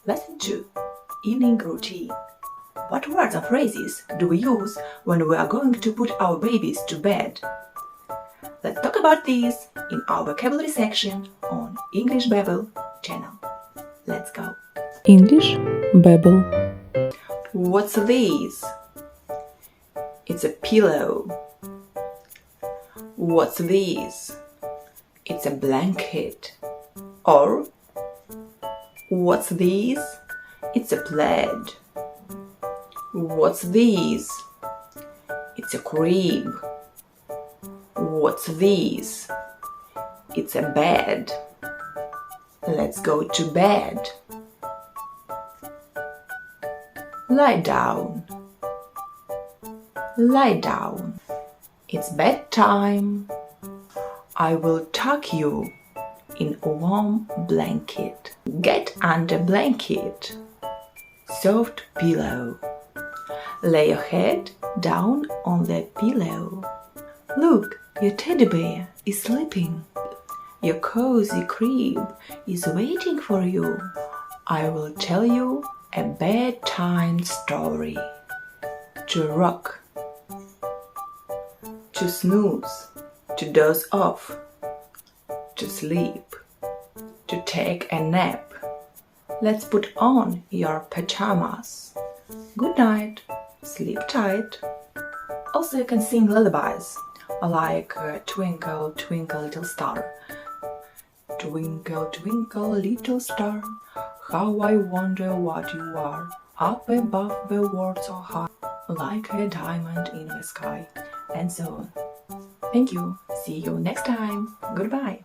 Lesson 2. Evening routine. What words or phrases do we use when we are going to put our babies to bed? Let's talk about these in our vocabulary section on English Babble channel. Let's go. English Babble. What's this? It's a pillow. What's this? It's a blanket. Or what's this? It's a plaid. What's this? It's a crib. What's this? It's a bed. Let's go to bed. Lie down. Lie down. It's bedtime. I will tuck you in a warm blanket. Get under blanket. Soft pillow. Lay your head down on the pillow. Look, your teddy bear is sleeping. Your cozy crib is waiting for you. I will tell you a bedtime story. To rock. To snooze. To doze off. To sleep. To take a nap. Let's put on your pajamas. Good night. Sleep tight. Also, you can sing lullabies like Twinkle, Twinkle, Little Star. Twinkle, twinkle, little star, how I wonder what you are. Up above the world so high, like a diamond in the sky. And so on. Thank you. See you next time. Goodbye.